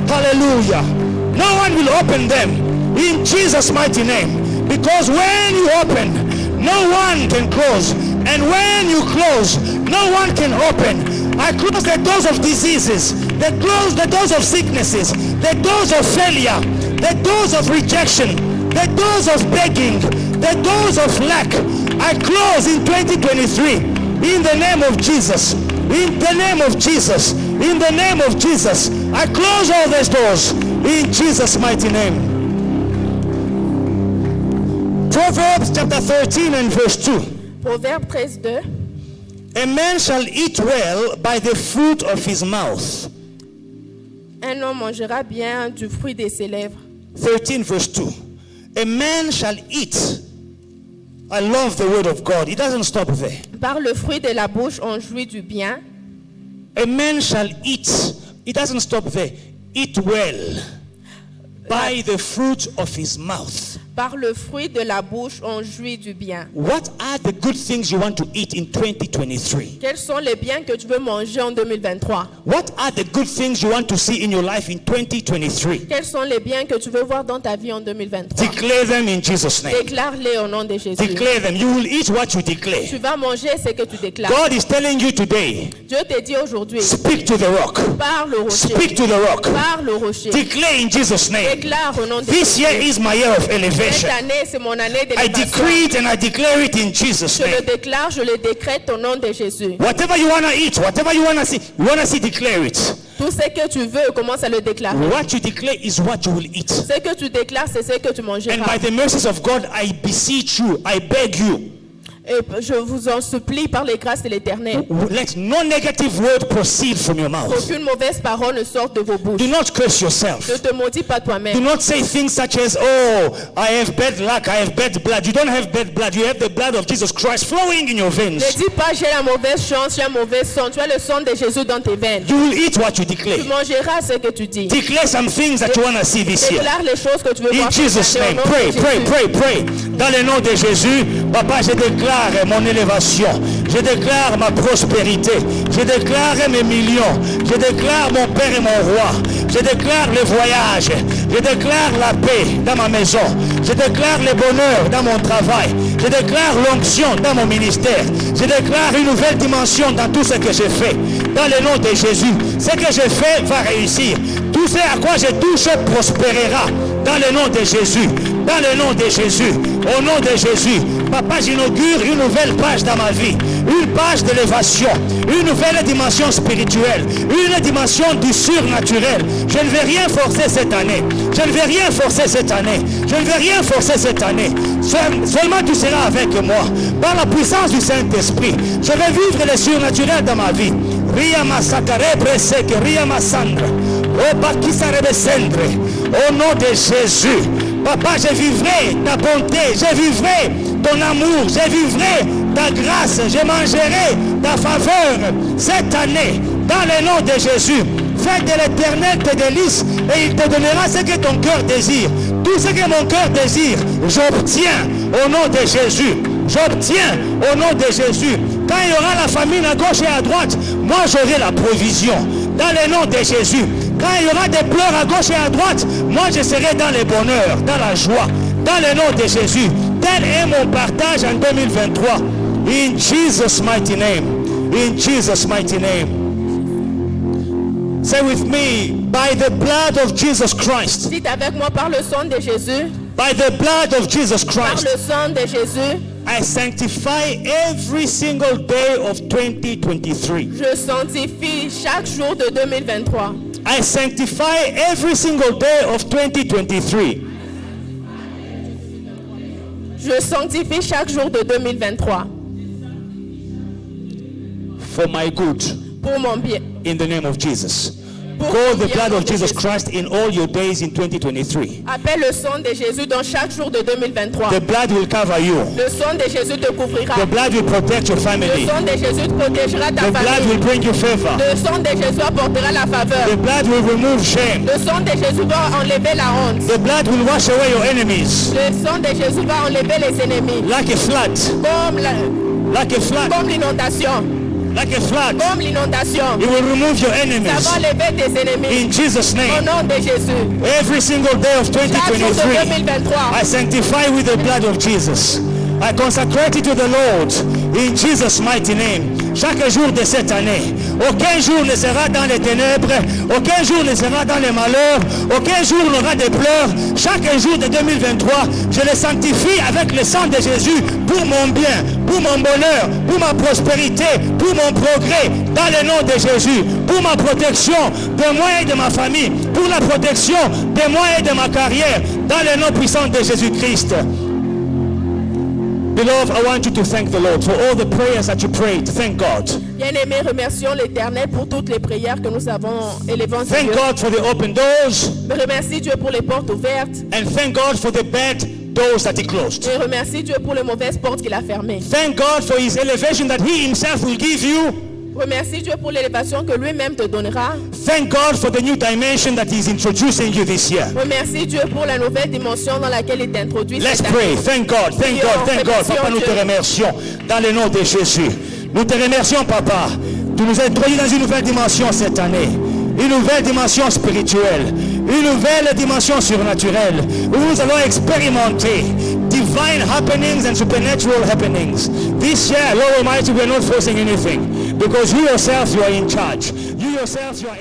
Hallelujah. No one will open them. In Jesus' mighty name. Because when you open, no one can close. And when you close, no one can open. I close the doors of diseases, close the doors of sicknesses, the doors of failure, the doors of rejection, the doors of begging, the doors of lack. I close in 2023 in the name of Jesus. In the name of Jesus. In the name of Jesus. I close all those doors in Jesus' mighty name. Proverbs chapter 13 and verse 2.
Proverbe 13:2.
A man shall eat well by the fruit of his mouth.
Un homme mangera bien du fruit de ses lèvres.
13 verse 2. A man shall eat. I love the word of God. It doesn't stop there.
Par le fruit de la bouche, on jouit du bien.
A man shall eat. It doesn't stop there. Eat well by the fruit of his mouth.
Par le fruit de la bouche, on jouit du bien.
What are the good things you want to eat in 2023?
Quels sont les biens que tu veux manger en 2023?
What are the good things you want to see in your life in 2023?
Quels sont les biens que tu veux voir dans ta vie en 2023?
Declare them in Jesus' name.
Déclare-les au nom de Jésus.
Declare them. You will eat what you declare.
Tu vas manger ce que tu déclares.
God is telling you today,
Dieu te dit aujourd'hui,
speak to the rock.
parle au rocher.
Speak to the rock.
Parle au rocher.
Declare in Jesus' name.
Déclare au nom de
This year
Jésus.
is my year of elevation.
Cette année, c'est mon année
I
d'élévation.
decree it and I declare it in Jesus'
Je le
name.
déclare, je le décrète au nom de Jésus.
Whatever you want to eat, whatever you want to see, declare it.
Tout ce que tu veux, commence à le déclarer.
What you declare is what you will eat.
Ce que tu déclares, c'est ce que tu
And
mangeras.
by the mercies of God, I beseech you, I beg you,
Et je vous en supplie par les grâces de l'Éternel.
let no negative word proceed from your mouth.
Aucune mauvaise parole ne sorte de vos bouches.
Do not curse yourself.
Ne te maudis pas
Do
toi-même.
not say things such as, oh, I have bad luck, I have bad blood. You don't have bad blood. You have the blood of Jesus Christ flowing in your
Ne
veins.
dis pas j'ai la mauvaise chance, j'ai un mauvais sang. Tu as le sang de Jésus dans tes veines.
You will eat what you
Tu
declare.
mangeras ce que tu dis.
Declare some things that you want to see this year.
Déclare les choses que tu veux
In
voir.
Jesus'
cette année,
name,
au nom
pray,
de
pray,
Jésus.
pray, pray. Dans le nom de Jésus, Papa, je déclare mon élévation. Je déclare ma prospérité. Je déclare mes millions. Je déclare mon Père et mon Roi. Je déclare le voyage. Je déclare la paix dans ma maison. Je déclare le bonheur dans mon travail. Je déclare l'onction dans mon ministère. Je déclare une nouvelle dimension dans tout ce que je fais. Dans le nom de Jésus, ce que je fais va réussir. Tout ce à quoi je touche prospérera. Dans le nom de Jésus. Dans le nom de Jésus. Au nom de Jésus. Papa, j'inaugure une nouvelle page dans ma vie. Une page d'élévation. Une nouvelle dimension spirituelle. Une dimension du surnaturel. Je ne vais rien forcer cette année. Je ne vais rien forcer cette année. Je ne vais rien forcer cette année. Seulement tu seras avec moi. Par la puissance du Saint-Esprit. Je vais vivre le surnaturel dans ma vie. Ria masakare breseke, ria masandre. Oh, bakisa rebesendre. Au nom de Jésus. Papa, je vivrai ta bonté. Je vivrai ton amour. Je vivrai ta grâce. Je mangerai ta faveur cette année. Dans le nom de Jésus. Fais de l'Éternel tes délices et il te donnera ce que ton cœur désire. Tout ce que mon cœur désire, j'obtiens au nom de Jésus. J'obtiens au nom de Jésus. Quand il y aura la famine à gauche et à droite, moi j'aurai la provision. Dans le nom de Jésus. Quand il y aura des pleurs à gauche et à droite, moi je serai dans le bonheur, dans la joie. Dans le nom de Jésus. Tel est mon partage en 2023. In Jesus' mighty name. In Jesus' mighty name. Say with me, by the blood of Jesus Christ.
Dites avec moi par le sang de Jésus.
By the blood of Jesus
Par
Christ.
le sang de Jésus.
I sanctify every single day of 2023.
Je sanctifie chaque jour de 2023.
I sanctify every single day of 2023.
Je sanctifie chaque jour de 2023.
For my good,
Pour mon bien.
in the name of Jesus.
Pour
Call
mon
the
bien,
blood
au nom
of
de
Jesus
Jésus.
Christ in all your days in 2023.
Appelle le sang de Jésus dans chaque jour de 2023.
The blood will cover you.
Le sang de Jésus te couvrira.
The blood will protect your
Le
family.
sang de Jésus te protégera ta
The blood
famille.
will bring you favor.
Le sang de Jésus apportera la
The
faveur.
blood will remove shame.
Le sang de Jésus va enlever la honte.
The blood will wash away your enemies.
Le sang de Jésus va enlever les ennemis.
Like a flood.
Comme
Like a flood.
comme l'inondation.
like a flood.
comme l'inondation.
He will remove your
Ça
enemies.
va lever tes ennemis.
In Jesus'
Au
name.
nom de Jésus.
Every single day of
Chaque jour de
2023,
2023.
I sanctify with the blood of Jesus. I consecrate it to the Lord in Jesus' mighty name. Chaque jour de cette année, aucun jour ne sera dans les ténèbres, aucun jour ne sera dans les malheurs, aucun jour n'aura de pleurs. Chaque jour de 2023, je le sanctifie avec le sang de Jésus pour mon bien, pour mon bonheur, pour ma prospérité, pour mon progrès, dans le nom de Jésus, pour ma protection de moi et de ma famille, pour la protection de moi et de ma carrière, dans le nom puissant de Jésus-Christ. Beloved, I want you to thank the Lord for all the prayers that you prayed. Thank God.
Bien-aimés, remercions l'Éternel pour toutes les prières que nous avons élevées en
Thank
Dieu.
God for the open doors,
Remercie Dieu pour les portes ouvertes.
and thank God for the bad doors that He closed.
Et remercie Dieu pour les mauvaises portes qu'il a fermées.
Thank God for His elevation that He Himself will give you.
Remercie Dieu pour l'élévation que lui-même te donnera.
Thank God for the new dimension that He's introducing you this year.
Remercie Dieu pour la nouvelle dimension dans laquelle il t'introduit
Let's
cette
pray.
année.
Thank God. Thank God. Thank God. Papa, nous te remercions dans le nom de Jésus. Nous te remercions, Papa. Tu nous as introduit dans une nouvelle dimension cette année. Une nouvelle dimension spirituelle. Une nouvelle dimension surnaturelle. Où nous allons expérimenter divine happenings and supernatural happenings. This year, Lord Almighty, we are not forcing anything. Because you yourself, you are in charge. You yourself, you are